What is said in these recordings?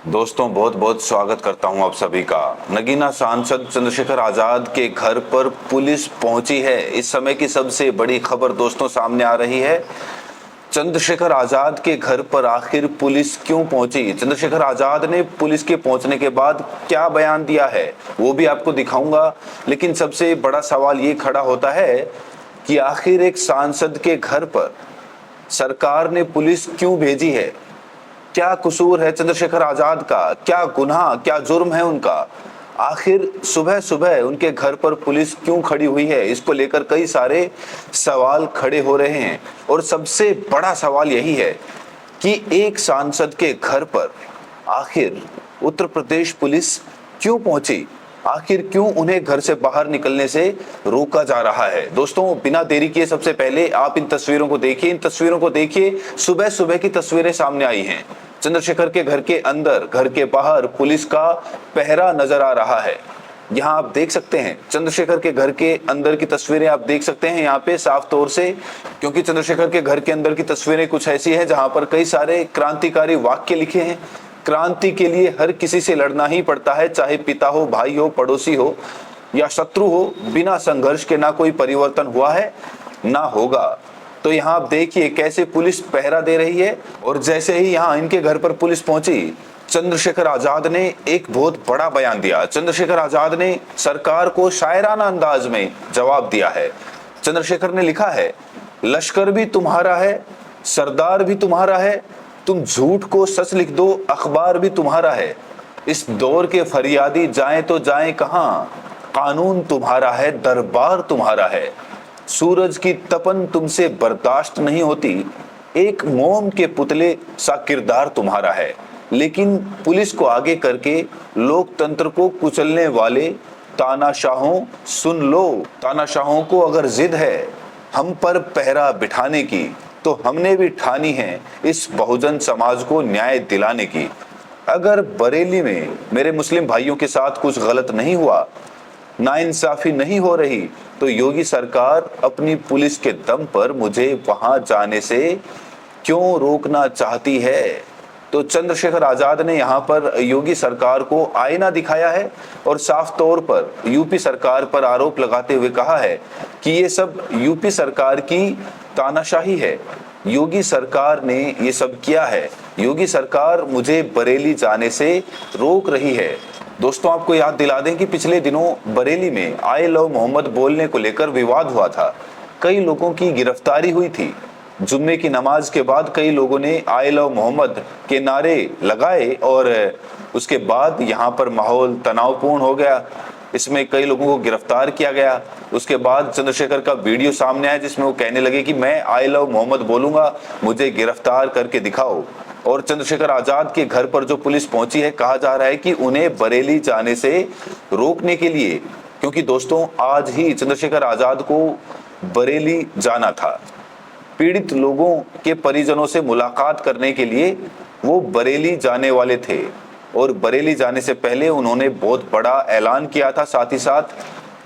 दोस्तों बहुत बहुत स्वागत करता हूं आप सभी का। नगीना सांसद चंद्रशेखर आजाद के घर पर पुलिस पहुंची है। इस समय की सबसे बड़ी खबर दोस्तों सामने आ रही है। चंद्रशेखर आजाद के घर पर आखिर पुलिस क्यों पहुंची? चंद्रशेखर आजाद ने पुलिस के पहुंचने के बाद क्या बयान दिया है वो भी आपको दिखाऊंगा। लेकिन सबसे बड़ा सवाल ये खड़ा होता है कि आखिर एक सांसद के घर पर सरकार ने पुलिस क्यों भेजी है? क्या कसूर है चंद्रशेखर आजाद का? क्या गुनाह, क्या जुर्म है उनका? आखिर सुबह सुबह उनके घर पर पुलिस क्यों खड़ी हुई है? इसको लेकर कई सारे सवाल खड़े हो रहे हैं और सबसे बड़ा सवाल यही है कि एक सांसद के घर पर आखिर उत्तर प्रदेश पुलिस क्यों पहुंची? आखिर क्यों उन्हें घर से बाहर निकलने से रोका जा रहा है? दोस्तों बिना देरी किए सबसे पहले आप इन तस्वीरों को देखिए। इन तस्वीरों को देखिए, सुबह सुबह की तस्वीरें सामने आई हैं। चंद्रशेखर के घर के अंदर, घर के बाहर पुलिस का पहरा नजर आ रहा है। यहाँ आप देख सकते हैं चंद्रशेखर के घर के अंदर की तस्वीरें आप देख सकते हैं यहाँ पे साफ तौर से, क्योंकि चंद्रशेखर के घर के अंदर की तस्वीरें कुछ ऐसी हैं जहां पर कई सारे क्रांतिकारी वाक्य लिखे हैं। क्रांति के लिए हर किसी से लड़ना ही पड़ता है, चाहे पिता हो, भाई हो, पड़ोसी हो या शत्रु हो। बिना संघर्ष के ना कोई परिवर्तन हुआ है ना होगा। तो यहाँ आप देखिए कैसे पुलिस पहरा दे रही है। और जैसे ही यहाँ इनके घर पर पुलिस पहुंची, चंद्रशेखर आजाद ने एक बहुत बड़ा बयान दिया। चंद्रशेखर आजाद ने सरकार को शायराना अंदाज में जवाब दिया है। चंद्रशेखर ने लिखा है, लश्कर भी तुम्हारा है, सरदार भी तुम्हारा है, तुम झूठ को सच लिख दो, अखबार भी तुम्हारा है। इस दौर के फरियादी जाएं तो जाएं कहां, कानून तुम्हारा है, दरबार तुम्हारा है। सूरज की तपन तुमसे बर्दाश्त नहीं होती, एक मोम के पुतले सा किरदार तुम्हारा है। लेकिन पुलिस को आगे करके लोकतंत्र को कुचलने वाले तानाशाहों, सुन लो, तानाशाहों को अगर जिद है हम पर पहरा बिठाने की, तो हमने भी ठानी है इस बहुजन समाज को न्याय दिलाने की। अगर बरेली में मेरे मुस्लिम भाइयों के साथ कुछ गलत नहीं हुआ, नाइंसाफी नहीं हो रही, तो योगी सरकार अपनी पुलिस के दम पर मुझे वहां जाने से क्यों रोकना चाहती है? तो चंद्रशेखर आजाद ने यहाँ पर योगी सरकार को आईना दिखाया है और साफ तौर पर यूपी सरकार पर आरोप लगाते हुए कहा है कि ये सब यूपी सरकार की तानाशाही है। योगी सरकार ने ये सब किया है। योगी सरकार मुझे बरेली जाने से रोक रही है। दोस्तों आपको याद दिला दें कि पिछले दिनों बरेली में आई लव मोहम्मद बोलने को लेकर विवाद हुआ था। कई लोगों की गिरफ्तारी हुई थी। जुम्मे की नमाज के बाद कई लोगों ने आई लव मोहम्मद के नारे लगाए और उसके बाद यहाँ पर माहौल तनावपूर्ण हो गया। इसमें कई लोगों को गिरफ्तार किया गया। उसके बाद चंद्रशेखर का वीडियो सामने आया जिसमें वो कहने लगे कि मैं आई लव मोहम्मद बोलूंगा, मुझे गिरफ्तार करके दिखाओ। और चंद्रशेखर आजाद के घर पर जो पुलिस पहुंची है, कहा जा रहा है कि उन्हें बरेली जाने से रोकने के लिए, क्योंकि दोस्तों आज ही चंद्रशेखर आजाद को बरेली जाना था। पीड़ित लोगों के परिजनों से मुलाकात करने के लिए वो बरेली जाने वाले थे और बरेली जाने से पहले उन्होंने बहुत बड़ा ऐलान किया था। साथ ही साथ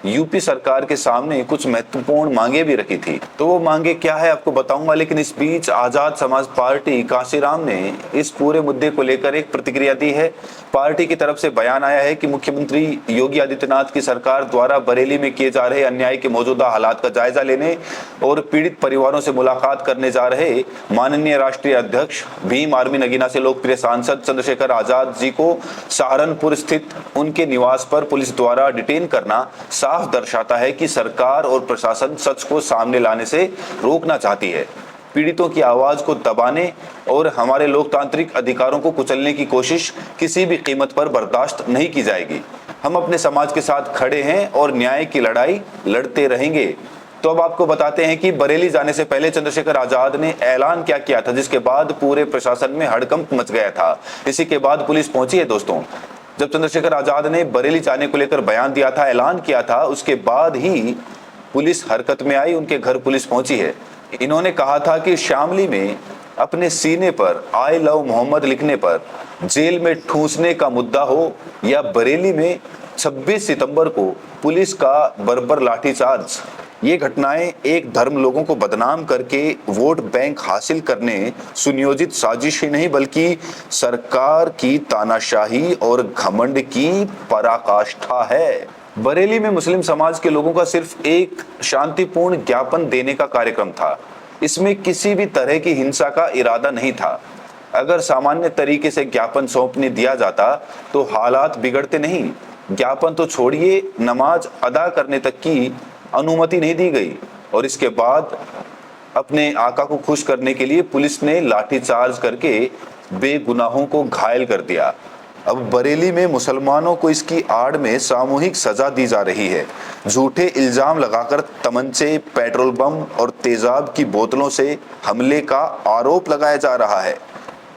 यूपी सरकार के सामने कुछ महत्वपूर्ण मांगे भी रखी थी। तो वो मांगे क्या है आपको बताऊंगा, लेकिन इस बीच आजाद समाज पार्टी कांशीराम ने इस पूरे मुद्दे को लेकर एक प्रतिक्रिया दी है। पार्टी की तरफ से बयान आया है कि मुख्यमंत्री योगी आदित्यनाथ की सरकार द्वारा बरेली में किए जा रहे अन्याय के मौजूदा हालात का जायजा लेने और पीड़ित परिवारों से मुलाकात करने जा रहे माननीय राष्ट्रीय अध्यक्ष भीम आर्मी नगीना से लोकप्रिय सांसद चंद्रशेखर आजाद जी को सहारनपुर स्थित उनके निवास पर पुलिस द्वारा डिटेन करना साफ दर्शाता है कि सरकार और प्रशासन सच को सामने लाने से रोकना चाहती है। पीड़ितों की आवाज को दबाने और हमारे लोकतांत्रिक अधिकारों को कुचलने की कोशिश किसी भी कीमत पर बर्दाश्त नहीं की जाएगी। हम अपने समाज के साथ खड़े हैं और न्याय की लड़ाई लड़ते रहेंगे। तो अब आपको बताते हैं कि बरेली जाने से पहले चंद्रशेखर आजाद ने ऐलान क्या किया था, जिसके बाद पूरे प्रशासन में हड़कंप मच गया था। इसी के बाद पुलिस पहुंची है। दोस्तों जब चंद्रशेखर आजाद ने बरेली जाने को लेकर बयान दिया था, ऐलान किया था, उसके बाद ही पुलिस हरकत में आई, उनके घर पुलिस पहुंची है। इन्होंने कहा था कि शामली में अपने सीने पर आई लव मोहम्मद लिखने पर जेल में ठूंसने का मुद्दा हो या बरेली में 26 सितंबर को पुलिस का बर्बर लाठीचार्ज, ये घटनाएं एक धर्म लोगों को बदनाम करके वोट बैंक हासिल करने सुनियोजित साजिश ही नहीं बल्कि सरकार की तानाशाही और घमंड की पराकाष्ठा है। बरेली में मुस्लिम समाज के लोगों का सिर्फ एक शांतिपूर्ण ज्ञापन देने का कार्यक्रम था। इसमें किसी भी तरह की हिंसा का इरादा नहीं था। अगर सामान्य तरीके से ज्ञापन सौंपने दिया जाता तो हालात बिगड़ते नहीं। ज्ञापन तो छोड़िए, नमाज अदा करने तक की अनुमति नहीं दी गई। और इसके बाद अपने आका को खुश करने के लिए पुलिस ने लाठीचार्ज करके बेगुनाहों को घायल कर दिया। अब बरेली में मुसलमानों को इसकी आड़ में सामूहिक सजा दी जा रही है। झूठे इल्जाम लगाकर तमंचे, पेट्रोल बम और तेजाब की बोतलों से हमले का आरोप लगाया जा रहा है,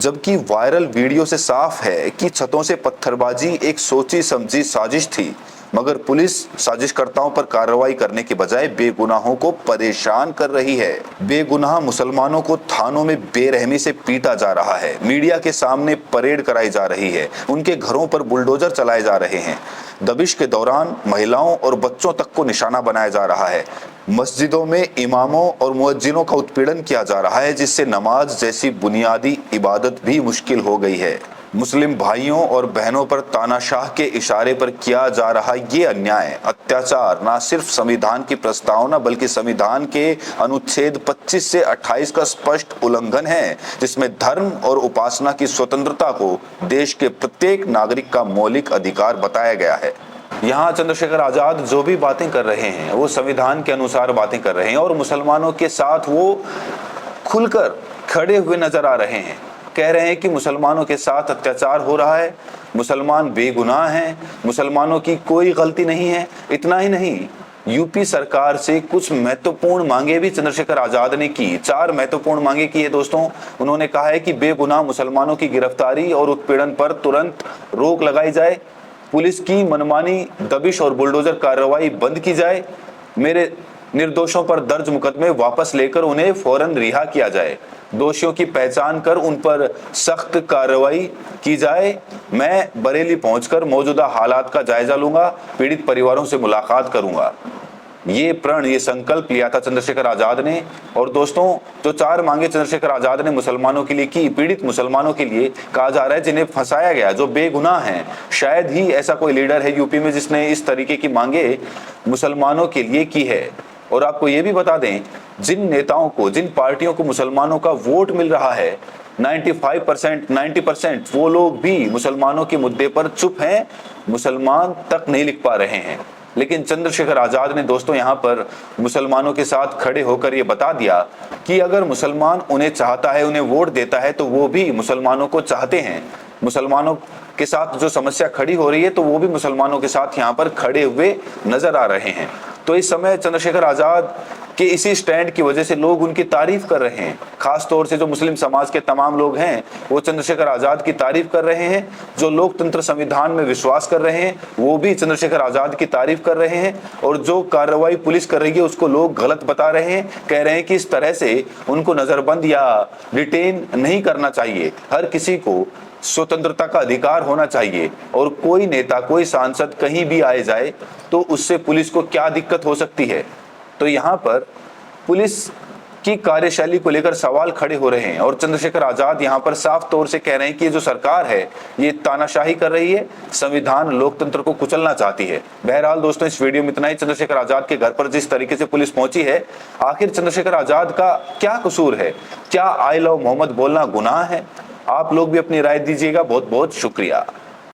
जबकि वायरल वीडियो से साफ है कि छतों से पत्थरबाजी एक सोची समझी साजिश थी। मगर पुलिस साजिशकर्ताओं पर कार्रवाई करने के बजाय बेगुनाहों को परेशान कर रही है। बेगुनाह मुसलमानों को थानों में बेरहमी से पीटा जा रहा है, मीडिया के सामने परेड कराई जा रही है, उनके घरों पर बुलडोजर चलाए जा रहे हैं। दबिश के दौरान महिलाओं और बच्चों तक को निशाना बनाया जा रहा है। मस्जिदों में इमामों और मुअज्जिनों का उत्पीड़न किया जा रहा है, जिससे नमाज जैसी बुनियादी इबादत भी मुश्किल हो गई है। मुस्लिम भाइयों और बहनों पर तानाशाह के इशारे पर किया जा रहा ये अन्याय, अत्याचार न सिर्फ संविधान की प्रस्तावना बल्कि संविधान के अनुच्छेद 25 से 28 का स्पष्ट उल्लंघन है, जिसमें धर्म और उपासना की स्वतंत्रता को देश के प्रत्येक नागरिक का मौलिक अधिकार बताया गया है। यहाँ चंद्रशेखर आजाद जो भी बातें कर रहे हैं वो संविधान के अनुसार बातें कर रहे हैं और मुसलमानों के साथ वो खुलकर खड़े हुए नजर आ रहे हैं। कह रहे हैं कि मुसलमानों के साथ अत्याचार हो रहा है, मुसलमान बेगुनाह हैं, मुसलमानों की कोई गलती नहीं है। इतना ही नहीं, यूपी सरकार से कुछ महत्वपूर्ण मांगे भी चंद्रशेखर आजाद ने की। 4 महत्वपूर्ण मांगे की है दोस्तों। उन्होंने कहा है कि बेगुनाह मुसलमानों की गिरफ्तारी और उत्पीड़न पर तुरंत रोक लगाई जाए, पुलिस की मनमानी, दबिश और बुलडोजर कार्रवाई बंद की जाए, मेरे निर्दोषों पर दर्ज मुकदमे वापस लेकर उन्हें फौरन रिहा किया जाए, दोषियों की पहचान कर उन पर सख्त कार्रवाई की जाए। मैं बरेली पहुंचकर मौजूदा हालात का जायजा लूंगा, पीड़ित परिवारों से मुलाकात करूंगा। ये संकल्प लिया था चंद्रशेखर आजाद ने। और दोस्तों, जो 4 मांगे चंद्रशेखर आजाद ने मुसलमानों के लिए की, पीड़ित मुसलमानों के लिए, कहा जा रहा है जिन्हें फंसाया गया, जो बेगुनाह हैं, शायद ही ऐसा कोई लीडर है यूपी में जिसने इस तरीके की मांगे मुसलमानों के लिए की है। और आपको ये भी बता दें, जिन नेताओं को, जिन पार्टियों को मुसलमानों का वोट मिल रहा है, 95%, 90% वो लोग भी मुसलमानों के मुद्दे पर चुप हैं, मुसलमान तक नहीं लिख पा रहे हैं। लेकिन चंद्रशेखर आजाद ने दोस्तों यहाँ पर मुसलमानों के साथ खड़े होकर ये बता दिया कि अगर मुसलमान उन्हें चाहता है, उन्हें वोट देता है, तो वो भी मुसलमानों को चाहते हैं। मुसलमानों के साथ जो समस्या खड़ी हो रही है तो वो भी मुसलमानों के साथ यहाँ पर खड़े हुए नजर आ रहे हैं। तो इस समय चंद्रशेखर आजाद के इसी स्टैंड की वजह से लोग उनकी तारीफ कर रहे हैं। खास तौर से जो मुस्लिम समाज के तमाम लोग हैं वो चंद्रशेखर आजाद की तारीफ कर रहे हैं। जो लोकतंत्र संविधान में विश्वास कर रहे हैं वो भी चंद्रशेखर आजाद की तारीफ कर रहे हैं। और जो कार्रवाई पुलिस कर रही है उसको लोग गलत बता रहे हैं, कह रहे हैं कि इस तरह से उनको नजरबंद या डिटेन नहीं करना चाहिए। हर किसी को स्वतंत्रता का अधिकार होना चाहिए और कोई नेता, कोई सांसद कहीं भी आए जाए तो उससे पुलिस को क्या दिक्कत हो सकती है। तो यहाँ पर पुलिस की कार्यशैली को लेकर सवाल खड़े हो रहे हैं और चंद्रशेखर आजाद यहाँ पर साफ तौर से कह रहे हैं कि जो सरकार है ये तानाशाही कर रही है, संविधान लोकतंत्र को कुचलना चाहती है। बहरहाल दोस्तों, इस वीडियो में इतना ही। चंद्रशेखर आजाद के घर पर जिस तरीके से पुलिस पहुंची है, आखिर चंद्रशेखर आजाद का क्या कसूर है? क्या आई लव मोहम्मद बोलना गुनाह है? आप लोग भी अपनी राय दीजिएगा। बहुत बहुत शुक्रिया।